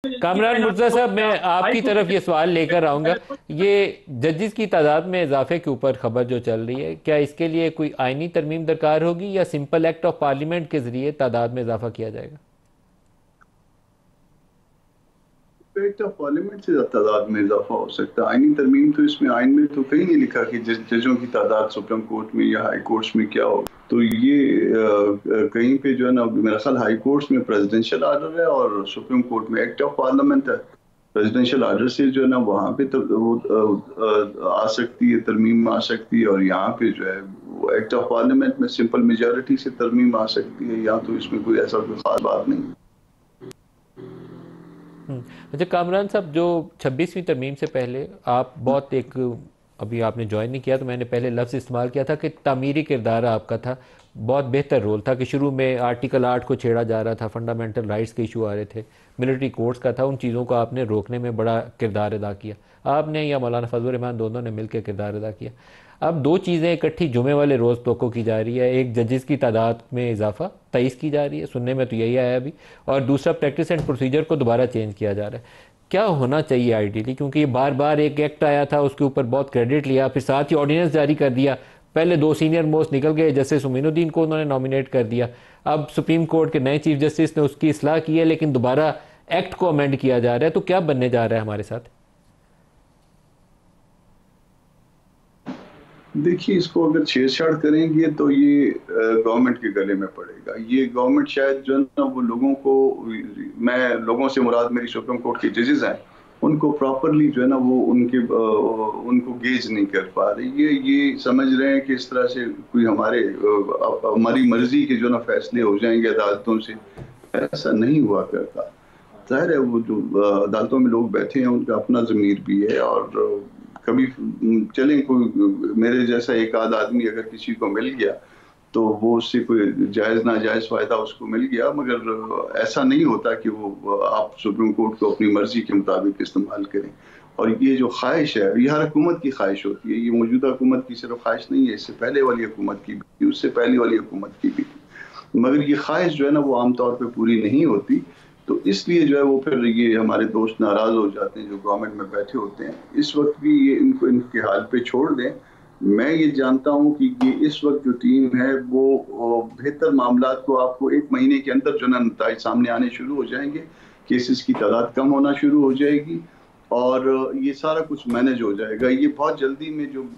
कामरान मुर्तज़ा साहब, मैं आपकी तरफ ये सवाल लेकर आऊँगा। ये जजेस की तादाद में इजाफे के ऊपर खबर जो चल रही है, क्या इसके लिए कोई आइनी तरमीम दरकार होगी या सिंपल एक्ट ऑफ पार्लियामेंट के ज़रिए तादाद में इजाफा किया जाएगा? एक्ट ऑफ पार्लियामेंट से तादाद में इजाफा हो सकता है। आईनी तरमीम तो इसमें आइन में तो कहीं नहीं लिखा कि जजों की तादाद सुप्रीम कोर्ट में या हाई कोर्ट्स में क्या हो। तो ये कहीं पे जो है ना, मेरा ख्याल हाई कोर्ट्स में प्रेसिडेंशियल आर्डर है और सुप्रीम कोर्ट में एक्ट ऑफ पार्लियामेंट है। प्रेसिडेंशियल आर्डर से जो है ना वहाँ पे तो वो आ सकती है, तरमीम आ सकती है, और यहाँ पे जो है वो एक्ट ऑफ पार्लियामेंट में सिंपल मेजॉरिटी से तरमीम आ सकती है। यहाँ तो इसमें कोई ऐसा कोई खास बात नहीं। अच्छा कामरान साहब, जो 26वीं तरमीम से पहले आप बहुत एक, अभी आपने ज्वाइन नहीं किया तो मैंने पहले लफ्ज़ इस्तेमाल किया था कि तामीरी किरदार आपका था, बहुत बेहतर रोल था कि शुरू में आर्टिकल 8 को छेड़ा जा रहा था, फंडामेंटल राइट्स के इशू आ रहे थे, मिलिट्री कोर्ट्स का था, उन चीज़ों को आपने रोकने में बड़ा किरदार अदा किया। आपने या मौलाना फजल रहमान दोनों ने मिलकर किरदार अदा किया। अब दो चीज़ें इकट्ठी जुमे वाले रोज़ तोको की जा रही है, एक जजेस की तादाद में इजाफा 23 की जा रही है, सुनने में तो यही आया अभी, और दूसरा प्रैक्टिस एंड प्रोसीजर को दोबारा चेंज किया जा रहा है। क्या होना चाहिए आइडियली, क्योंकि ये बार बार एक एक्ट आया था, उसके ऊपर बहुत क्रेडिट लिया, फिर साथ ही ऑर्डिनेंस जारी कर दिया, पहले दो सीनियर मोस्ट निकल गए, जस्टिस उमीनुद्दीन को उन्होंने नॉमिनेट कर दिया, अब सुप्रीम कोर्ट के नए चीफ जस्टिस ने उसकी इस्लाह की है, लेकिन दोबारा एक्ट को अमेंड किया जा रहा है। तो क्या बनने जा रहा है हमारे साथ? देखिए, इसको अगर छेड़छाड़ करेंगे तो ये गवर्नमेंट के गले में पड़ेगा। ये गवर्नमेंट शायद जो है ना वो लोगों को, मैं लोगों से मुराद मेरी सुप्रीम कोर्ट के जजेस हैं, उनको प्रॉपरली जो है ना वो उनको गेज नहीं कर पा रही। ये समझ रहे हैं कि इस तरह से कोई हमारी मर्जी के जो ना फैसले हो जाएंगे अदालतों से। ऐसा नहीं हुआ करता। जाहिर है वो जो अदालतों में लोग बैठे हैं उनका अपना ज़मीर भी है, और कभी चलें कोई मेरे जैसा एक आध आदमी अगर किसी को मिल गया तो वो उससे कोई जायज़ नाजायज़ फ़ायदा उसको मिल गया, मगर ऐसा नहीं होता कि वो आप सुप्रीम कोर्ट को अपनी मर्जी के मुताबिक इस्तेमाल करें। और ये जो ख्वाहिश है, ये हर हुकूमत की ख्वाहिश होती है, ये मौजूदा हुकूमत की सिर्फ ख्वाहिश नहीं है, इससे पहले वाली हुकूमत की भी थी, उससे पहले वाली हुकूमत की भी थी, मगर ये ख्वाहिश जो है ना वो आमतौर पर पूरी नहीं होती। तो इसलिए जो है वो फिर ये हमारे दोस्त नाराज हो जाते हैं जो गवर्नमेंट में बैठे होते हैं। इस वक्त भी ये इनको इनके हाल पे छोड़ दें। मैं ये जानता हूं कि ये इस वक्त जो टीम है वो बेहतर मामलात को आपको एक महीने के अंदर जो ना नताइज सामने आने शुरू हो जाएंगे, केसेस की तादाद कम होना शुरू हो जाएगी और ये सारा कुछ मैनेज हो जाएगा। ये बहुत जल्दी में जो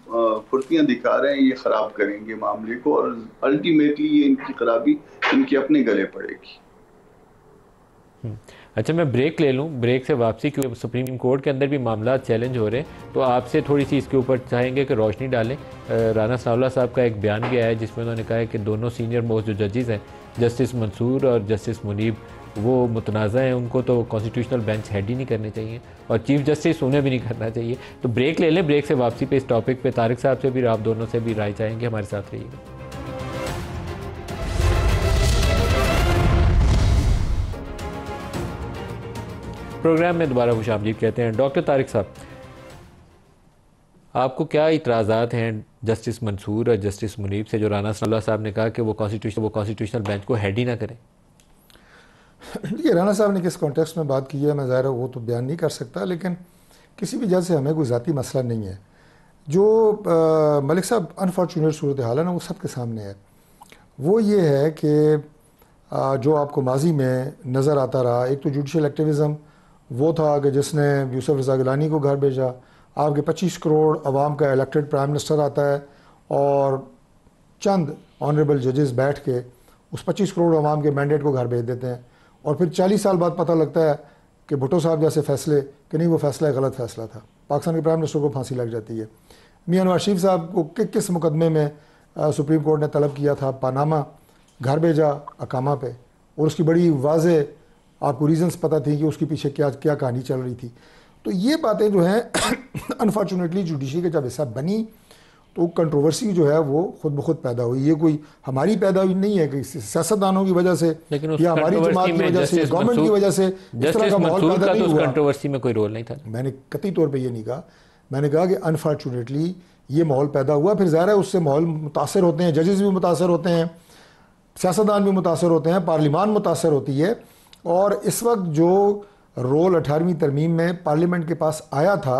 फुर्तियां दिखा रहे हैं ये खराब करेंगे मामले को, और अल्टीमेटली ये इनकी खराबी इनके अपने गले पड़ेगी। अच्छा, मैं ब्रेक ले लूँ, ब्रेक से वापसी, क्योंकि सुप्रीम कोर्ट के अंदर भी मामला चैलेंज हो रहे हैं, तो आपसे थोड़ी सी इसके ऊपर चाहेंगे कि रोशनी डालें। राना सनाउल्लाह साहब का एक बयान भी आया है जिसमें उन्होंने कहा है कि दोनों सीनियर मोस्ट जो जजेस हैं, जस्टिस मंसूर और जस्टिस मुनीब, वो मुतनाज़ा हैं, उनको तो कॉन्स्टिट्यूशनल बेंच हेड ही नहीं करने चाहिए और चीफ जस्टिस उन्हें भी नहीं करना चाहिए। तो ब्रेक ले लें, ब्रेक से वापसी पे इस टॉपिक पे तारिक साहब से भी, आप दोनों से भी राय चाहेंगे। हमारे साथ रहिएगा। प्रोग्राम में दोबारा खुशामदीद कहते हैं। डॉक्टर तारिक साहब, आपको क्या इतराज़ात हैं जस्टिस मंसूर और जस्टिस मुनीब से, जो राना सनाउल्लाह साहब ने कहा कि वो कॉन्स्टिट्यूशनल बेंच को हेड ही ना करें? ये राना साहब ने किस कॉन्टेक्स्ट में बात की है मैं ज़ाहिर है वो तो बयान नहीं कर सकता, लेकिन किसी भी जज से हमें कोई ज़ाती मसला नहीं है। जो मलिक साहब अनफॉर्चुनेट सूरत हाल है ना वो सबके सामने है। वो ये है कि जो आपको माजी में नज़र आता रहा, एक तो जुडिशल एक्टिविज़म वो था कि जिसने यूसुफ रज़ा गिलानी को घर भेजा। आपके 25 करोड़ अवाम का इलेक्टेड प्राइम मिनिस्टर आता है और चंद ऑनरेबल जजेस बैठ के उस 25 करोड़ अवाम के मैंडेट को घर भेज देते हैं, और फिर 40 साल बाद पता लगता है कि भुट्टो साहब जैसे फैसले कि नहीं, वो फैसला गलत फैसला था। पाकिस्तान के प्राइम मिनिस्टर को फांसी लग जाती है। मियां नवाज शरीफ साहब को किस मुकदमे में सुप्रीम कोर्ट ने तलब किया था, पानामा, घर भेजा अकामा पे, और उसकी बड़ी वाज़े आपको रीज़न्स पता थी कि उसके पीछे क्या क्या कहानी चल रही थी। तो ये बातें जो हैं अनफॉर्चुनेटली जुडिशरी के जब हिस्सा बनी तो कंट्रोवर्सी जो है वो खुद ब खुद पैदा हुई। ये कोई हमारी पैदा हुई नहीं है कि सियासतदानों की वजह से या हमारी जमात की वजह से, गवर्नमेंट की वजह से इस तरह का माहौल पैदा नहीं हुआ। कंट्रोवर्सी में कोई रोल नहीं था। मैंने कतई तौर पर यह नहीं कहा, मैंने कहा कि अनफॉर्चुनेटली ये माहौल पैदा हुआ। फिर ज़ाहिर है उससे माहौल मुतासर होते हैं, जजेस भी मुतासर होते हैं, सियासतदान भी मुतासर होते हैं, पार्लिमान मुतासर होती है। और इस वक्त जो रोल 18वीं तरमीम में पार्लियामेंट के पास आया था,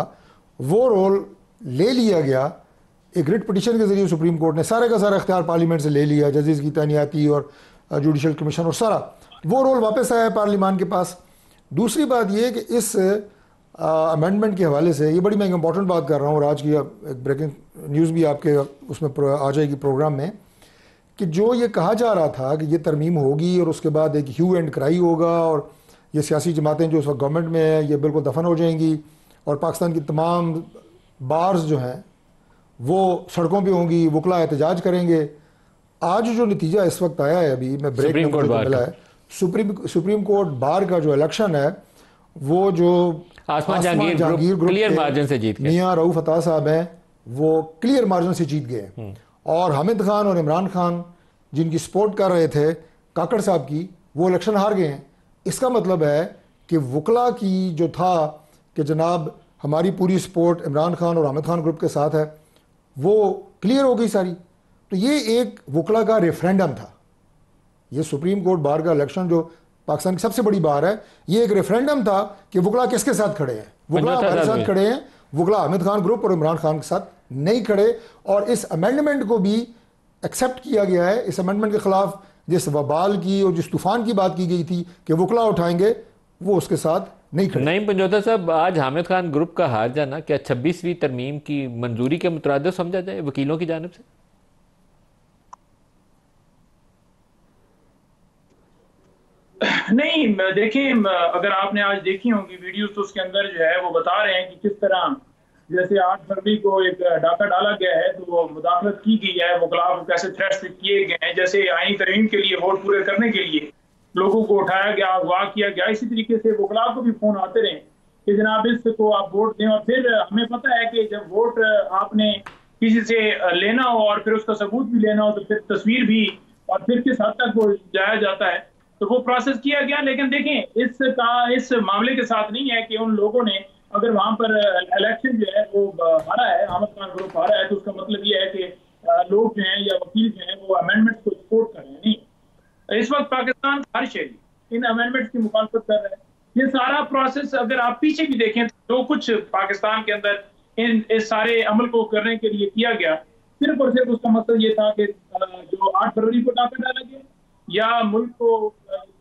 वो रोल ले लिया गया। एक रिट पिटिशन के ज़रिए सुप्रीम कोर्ट ने सारे का सारा इख्तियार पार्लियामेंट से ले लिया, जजेस की तैनाती और जुडिशल कमीशन और सारा वो रोल वापस आया है पार्लियामान के पास। दूसरी बात ये कि इस अमेंडमेंट के हवाले से, ये बड़ी मैं इंपॉर्टेंट बात कर रहा हूँ और आज की एक ब्रेकिंग न्यूज़ भी आपके उसमें आ जाएगी प्रोग्राम में, कि जो ये कहा जा रहा था कि ये तरमीम होगी और उसके बाद एक ह्यू एंड क्राई होगा और ये सियासी जमातें जो उस वक्त गवर्नमेंट में है ये बिल्कुल दफन हो जाएंगी और पाकिस्तान की तमाम बार्स जो हैं वो सड़कों पे होंगी, वकला एहतजाज करेंगे। आज जो नतीजा इस वक्त आया है, अभी मैं ब्रेक में मुझे तो मिला है, सुप्रीम कोर्ट बार का जो इलेक्शन है वो जो आसमान जहांगीर ग्रुप क्लियर मार्जिन से जीत गए, मियां रऊफ अता साहब हैं, वो क्लियर मार्जिन से जीत गए। और हामिद खान और इमरान खान जिनकी सपोर्ट कर रहे थे काकड़ साहब की, वो इलेक्शन हार गए हैं। इसका मतलब है कि वकला की जो था कि जनाब हमारी पूरी सपोर्ट इमरान खान और हामिद खान ग्रुप के साथ है, वो क्लियर हो गई सारी। तो ये एक वकला का रेफरेंडम था। ये सुप्रीम कोर्ट बार का इलेक्शन जो पाकिस्तान की सबसे बड़ी बार है, ये एक रेफरेंडम था कि वकला किसके साथ खड़े हैं। वकला हमारे साथ खड़े हैं, वकला हामिद खान ग्रुप और इमरान खान के साथ नहीं खड़े। और इस अमेंडमेंट को भी एक्सेप्ट किया गया है। इस अमेंडमेंट के खिलाफ जिस वबाल की और जिस तूफान की बात की गई थी कि वकला उठाएंगे, वो उसके साथ नहीं खड़े। नहीं पंजोता साहब, आज हामिद खान ग्रुप का हार जाना क्या 26वीं तरमीम की मंजूरी के मुतरादिफ समझा जाए वकीलों की जानिब से? नहीं, देखिए, अगर आपने आज देखी होंगी वीडियोस तो उसके अंदर जो है वो बता रहे हैं कि किस तरह जैसे 8 फरवरी को एक डाका डाला गया है तो वो मुदाखलत की गई है, वकला को कैसे थ्रेट्स किए गए हैं, जैसे आईनी तरमीम के लिए वोट पूरे करने के लिए लोगों को उठाया गया, अगवा किया गया। इसी तरीके से वकला को भी फोन आते रहे कि जनाब इसको आप वोट दें। और फिर हमें पता है कि जब वोट आपने किसी से लेना हो और फिर उसका सबूत भी लेना हो तो फिर तस्वीर भी और फिर किस हद तक वो जाया जाता है, तो वो प्रोसेस किया गया। लेकिन देखें, इस मामले के साथ नहीं है कि उन लोगों ने अगर वहां पर इलेक्शन जो है वो हारा है, हामिद खान ग्रुप हारा है, तो उसका मतलब ये है कि लोग जो हैं या वकील जो हैं वो अमेंडमेंट को सपोर्ट कर रहे हैं। नहीं, इस वक्त पाकिस्तान हर शहरी इन अमेंडमेंट की मुखालफत कर रहा है। ये सारा प्रोसेस अगर आप पीछे भी देखें तो जो कुछ पाकिस्तान के अंदर इस सारे अमल को करने के लिए किया गया, सिर्फ और सिर्फ उसका मकसद ये था कि जो 8 फरवरी को डाका डाला गया या मुल्क को,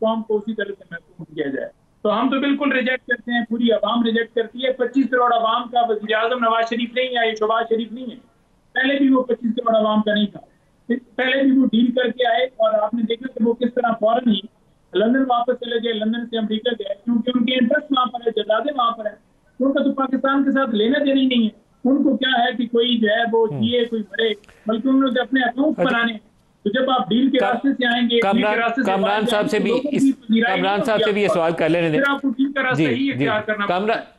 कौम को उसी तरह से महसूस किया जाए। तो हम तो बिल्कुल रिजेक्ट करते हैं, पूरी आवाम रिजेक्ट करती है। 25 करोड़ आवाम का वज़ीर आज़म नवाज शरीफ नहीं है, ये शहबाज शरीफ नहीं है। पहले भी वो 25 करोड़ आवाम का नहीं था, पहले भी वो डील करके आए और आपने देखा कि वो किस तरह फौरन ही लंदन वापस चले गए, लंदन से अमरीका गए, क्योंकि उनके इंटरेस्ट वहां पर है, जजादे वहां पर है। उनका तो पाकिस्तान के साथ लेना देना ही नहीं है। उनको क्या है कि कोई जो है वो जिए कोई मरे, बल्कि उन्होंने अपने अकाउंट बनाने। तो जब आप डील के रास्ते से आएंगे, कामरान साहब से भी ये सवाल कर लेने दें।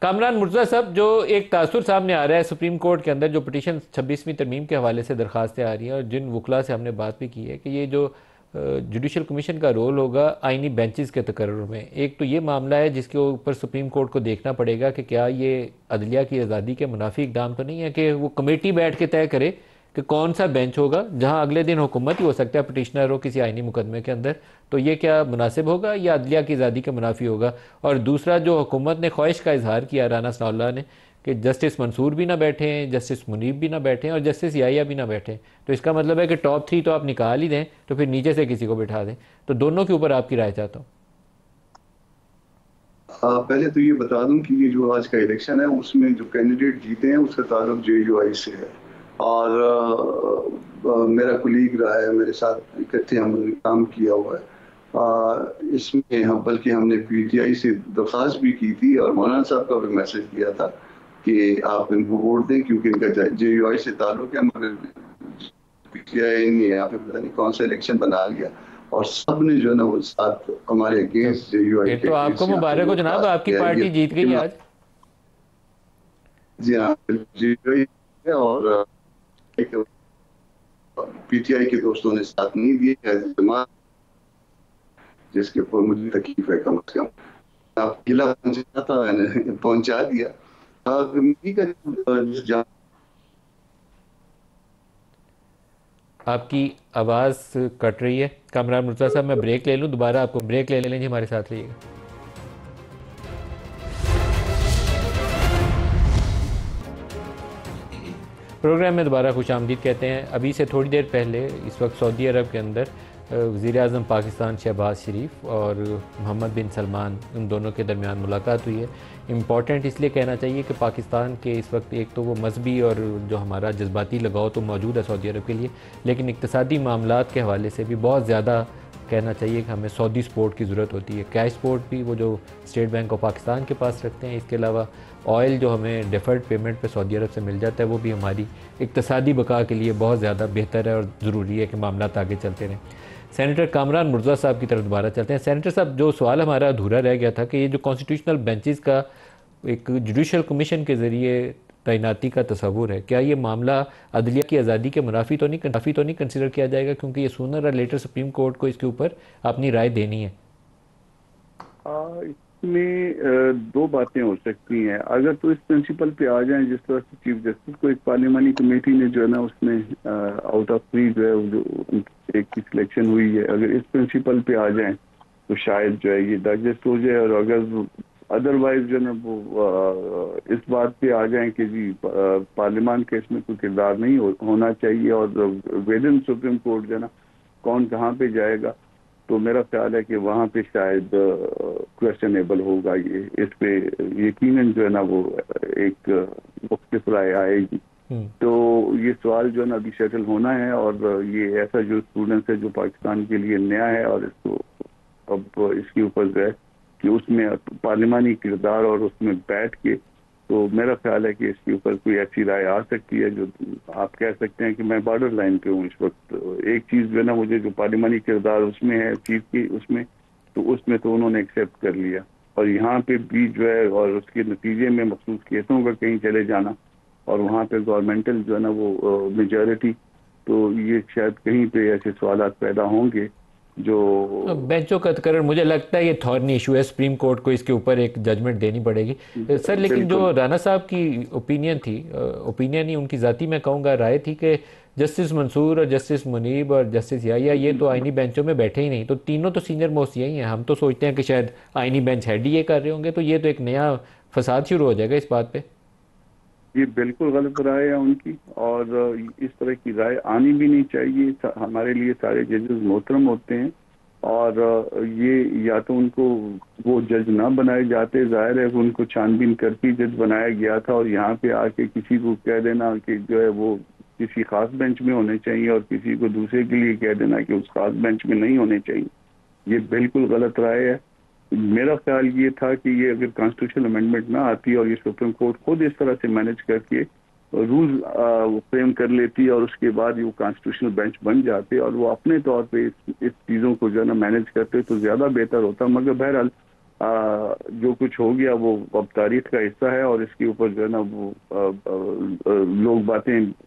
कामरान मुर्तज़ा साहब, जो एक तासुर सामने आ रहा है सुप्रीम कोर्ट के अंदर, जो पिटीशन 26वीं तरमीम के हवाले से दरखास्तें आ रही हैं और जिन वकला से हमने बात भी की है कि ये जो जुडिशल कमीशन का रोल होगा आइनी बेंचेस के तकर्रुर में, एक तो ये मामला है जिसके ऊपर सुप्रीम कोर्ट को देखना पड़ेगा कि क्या ये अदलिया की आज़ादी के मुनाफी इकदाम तो नहीं है कि वो कमेटी बैठ के तय करे कि कौन सा बेंच होगा जहां अगले दिन हुकूमत ही हो सकता है पिटिशनर हो किसी आइनी मुकदमे के अंदर, तो ये क्या मुनासिब होगा या अदलिया की आज़ादी के मुनाफी होगा? और दूसरा, जो हुकूमत ने ख्वाहिश का इजहार किया राना सनाउल्लाह ने कि जस्टिस मंसूर भी ना बैठे हैं, जस्टिस मुनीब भी ना बैठे हैं और जस्टिस याहिया भी ना बैठे, तो इसका मतलब है कि टॉप 3 तो आप निकाल ही दें तो फिर नीचे से किसी को बिठा दें। तो दोनों के ऊपर आपकी राय चाहता हूँ। पहले तो ये बता दूं कि ये जो आज का इलेक्शन है उसमें जो कैंडिडेट जीते हैं उसका ताल्लुक JUI से है और मेरा कुलीग रहा है, मेरे साथ इकट्ठे हमने काम किया हुआ है। इसमें बल्कि हमने PTI से दरख्वास्त भी की थी और मौलाना साहब का भी मैसेज दिया था कि आप इनको वोट दें क्योंकि इनका JUI से ताल्लुक है, मगर PTI नहीं है। यहाँ पे पता नहीं कौन सा इलेक्शन बना गया और सब ने जो है ना वो साथ हमारे अगेंस्ट JUI। तो आपको मुबारक हो जनाब, आपकी पार्टी जीत गई आज। जी हाँ, JUI और PTI के दोस्तों ने साथ नहीं दिए, जिसके ऊपर मुझे तकलीफ है। कम से कम आप गिला पहुंचा दिया। आपकी आवाज़ कट रही है कामरान मुर्तज़ा साहब, मैं ब्रेक ले लूँ, दोबारा आपको ब्रेक ले लेंगे, हमारे साथ रहिएगा। प्रोग्राम में दोबारा खुशामदीद कहते हैं। अभी से थोड़ी देर पहले इस वक्त सऊदी अरब के अंदर वज़ीर-ए-आज़म पाकिस्तान शहबाज शरीफ और मोहम्मद बिन सलमान, उन दोनों के दरमियान मुलाकात हुई है। इम्पॉर्टेंट इसलिए कहना चाहिए कि पाकिस्तान के इस वक्त एक तो वो मजहबी और जो हमारा जज्बाती लगाव तो मौजूद है सऊदी अरब के लिए, लेकिन इक़्तिसादी मामलात के हवाले से भी बहुत ज़्यादा कहना चाहिए कि हमें सऊदी सपोर्ट की ज़रूरत होती है। कैश सपोर्ट भी वो जो स्टेट बैंक ऑफ पाकिस्तान के पास रखते हैं, इसके अलावा ऑयल जो हमें डिफ़र्ड पेमेंट पे सऊदी अरब से मिल जाता है, वो भी हमारी इक़्तिसादी बका के लिए बहुत ज़्यादा बेहतर है और ज़रूरी है कि मामलात आगे चलते रहें। सेनेटर कामरान मुर्तज़ा साहब की तरफ दोबारा चलते हैं। सेनेटर साहब, जो सवाल हमारा अधूरा रह गया था कि ये जो कॉन्स्टिट्यूशनल बेंचेस का एक जुडिशल कमीशन के ज़रिए तैनाती का तस्वुर है, क्या ये मामला अदलिया की आज़ादी के मुनाफी तो नहीं कंसिडर किया जाएगा, क्योंकि ये सूनर और लेटर सुप्रीम कोर्ट को इसके ऊपर अपनी राय देनी है? इसमें दो बातें हो सकती हैं। अगर तो इस प्रिंसिपल पे आ जाएं जिस तरह से चीफ जस्टिस को एक पार्लियामानी कमेटी ने जो है ना उसमें आउट ऑफ 3 जो है जो एक की सिलेक्शन हुई है, अगर इस प्रिंसिपल पे आ जाएं तो शायद जो है ये डाइजेस्ट हो जाए। और अगर अदरवाइज जो है ना वो इस बात पे आ जाएं कि जी पार्लियामान के इसमें कोई किरदार नहीं होना चाहिए और विद इन सुप्रीम कोर्ट जो है ना कौन कहाँ पे जाएगा, तो मेरा ख्याल है कि वहाँ पे शायद क्वेश्चनेबल होगा ये। इस पे यकीनन जो है ना वो एक मुख्तलिफ राय आएगी। तो ये सवाल जो है ना अभी सेटल होना है और ये ऐसा जो स्टूडेंट्स है जो पाकिस्तान के लिए नया है और इसको अब इसके ऊपर जो है कि उसमें पार्लिमानी किरदार और उसमें बैठ के, तो मेरा ख्याल है कि इसके ऊपर कोई ऐसी राय आ सकती है जो आप कह सकते हैं कि मैं बॉर्डर लाइन पे हूँ इस वक्त। एक चीज़ जो है ना मुझे जो पार्लिमानी किरदार उसमें है चीफ की उसमें, तो उसमें तो उन्होंने एक्सेप्ट कर लिया और यहाँ पे भी जो है और उसके नतीजे में मखसूस केसों का कहीं चले जाना और वहाँ पे गवर्नमेंटल जो है ना वो मेजॉरिटी, तो ये शायद कहीं पे ऐसे सवालात पैदा होंगे जो बेंचों का तकर्रर, मुझे लगता है ये थॉर्नी इशू है, सुप्रीम कोर्ट को इसके ऊपर एक जजमेंट देनी पड़ेगी सर। लेकिन जो राना साहब की ओपिनियन थी, ओपिनियन ही उनकी ज़ाती मैं कहूँगा राय थी कि जस्टिस मंसूर और जस्टिस मुनीब और जस्टिस याहिया ये तो आइनी बेंचों में बैठे ही नहीं, तो तीनों तो सीनियर मोस्ट यही हैं। हम तो सोचते हैं कि शायद आइनी बेंच हेड ही ये कर रहे होंगे, तो ये तो एक नया फसाद शुरू हो जाएगा इस बात पर। ये बिल्कुल गलत राय है उनकी और इस तरह की राय आनी भी नहीं चाहिए। हमारे लिए सारे जजेस मोहतरम होते हैं और ये या तो उनको वो जज ना बनाए जाते, जाहिर है उनको छानबीन करके जज बनाया गया था और यहाँ पे आके किसी को कह देना कि जो है वो किसी खास बेंच में होने चाहिए और किसी को दूसरे के लिए कह देना कि उस खास बेंच में नहीं होने चाहिए, ये बिल्कुल गलत राय है। मेरा ख्याल ये था कि ये अगर कॉन्स्टिट्यूशनल अमेंडमेंट ना आती और ये सुप्रीम कोर्ट खुद इस तरह से मैनेज करके रूल फ्रेम कर लेती और उसके बाद ये कॉन्स्टिट्यूशनल बेंच बन जाते और वो अपने तौर पे इस चीज़ों को जो है ना मैनेज करते तो ज़्यादा बेहतर होता। मगर बहरहाल जो कुछ हो गया वो अब तारीख का हिस्सा है और इसके ऊपर जो है ना वो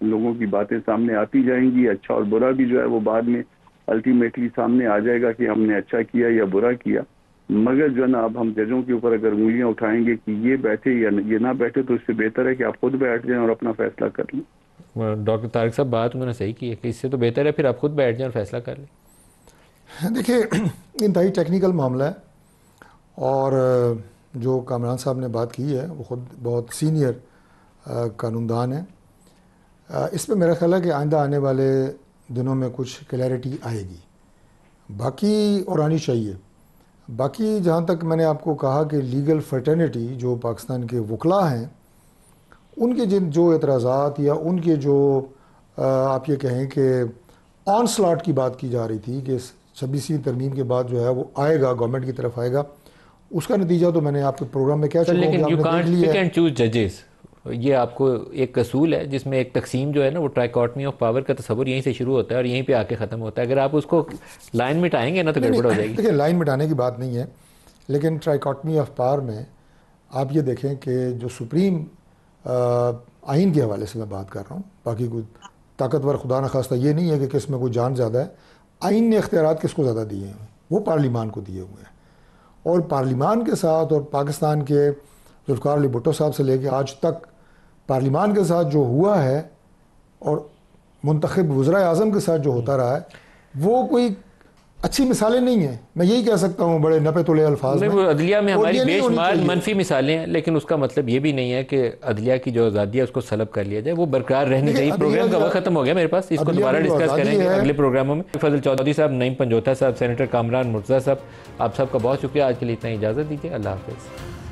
लोगों की बातें सामने आती जाएंगी। अच्छा और बुरा भी जो है वो बाद में अल्टीमेटली सामने आ जाएगा कि हमने अच्छा किया या बुरा किया। मगर जो है ना अब हम जजों के ऊपर अगर उंगलियां उठाएंगे कि ये बैठे या ये ना बैठे, तो इससे बेहतर है कि आप खुद बैठ जाएं और अपना फैसला कर लें। डॉक्टर तारिक साहब बात उन्होंने सही की है कि इससे तो बेहतर है फिर आप खुद बैठ जाएं और फैसला कर लें। देखिए, इंतहाई टेक्निकल मामला है और जो कामरान साहब ने बात की है वो ख़ुद बहुत सीनियर कानूनदान है। इस पर मेरा ख्याल है कि आइंदा आने वाले दिनों में कुछ क्लैरिटी आएगी, बाकी और आनी चाहिए। बाकी जहाँ तक मैंने आपको कहा कि लीगल फर्टर्निटी जो पाकिस्तान के वकला हैं उनके जिन जो एतराज़ात या उनके जो आप ये कहें कि ऑन स्लॉट की बात की जा रही थी कि 26वीं तरमीम के बाद जो है वो आएगा, गवर्नमेंट की तरफ आएगा, उसका नतीजा तो मैंने आपके प्रोग्राम में क्या लेकिन you can't pick and choose जजेस, ये आपको एक असूल है जिसमें एक तकसीम जो है ना वो ट्राइकॉटमी ऑफ पावर का तस्वुर यहीं से शुरू होता है और यहीं पे आके ख़त्म होता है। अगर आप उसको लाइन मिटाएंगे ना तो गड़बड़ हो जाएगी। देखिए, लाइन मिटाने की बात नहीं है, लेकिन ट्राइकॉटमी ऑफ पावर में आप ये देखें कि जो सुप्रीम आइन के हवाले से मैं बात कर रहा हूँ, बाकी कोई ताकतवर खुदा न खास्ता ये नहीं है कि किस में कोई जान ज़्यादा है। आइन ने इख्तियारात किसको ज़्यादा दिए हैं? वो पार्लिमान को दिए हुए हैं और पार्लिमान के साथ और पाकिस्तान के जुल्फ़िकार अली भुट्टो साहब से लेके आज तक पार्लिमान के साथ जो हुआ है और मुंतखब वज़ीर आज़म के साथ जो होता रहा है वो कोई अच्छी मिसालें नहीं हैं, मैं यही कह सकता हूँ बड़े नपे तुले अल्फाज में। वो अदलिया में और हमारी ये नहीं होनी बेशुमार चाहिए। मनफी मिसालें हैं, लेकिन उसका मतलब ये भी नहीं है कि अदलिया की जो आज़ादी है उसको सलब कर लिया जाए, वो बरकरार रहनी देखिए, चाहिए। प्रोग्राम का वक्त खत्म हो गया मेरे पास, इसको अदलिया दोबारा की जो डिस्कस आज़ादी करेंगे है। अगले प्रोग्रामों में। फजल चौधरी साहब, नईम पंजोता साहब, सेनेटर कामरान मुर्तज़ा साहब, आप सबका बहुत शुक्रिया। आज के लिए इतना इजाज़त दीजिए। अल्लाह हाफ़िज़।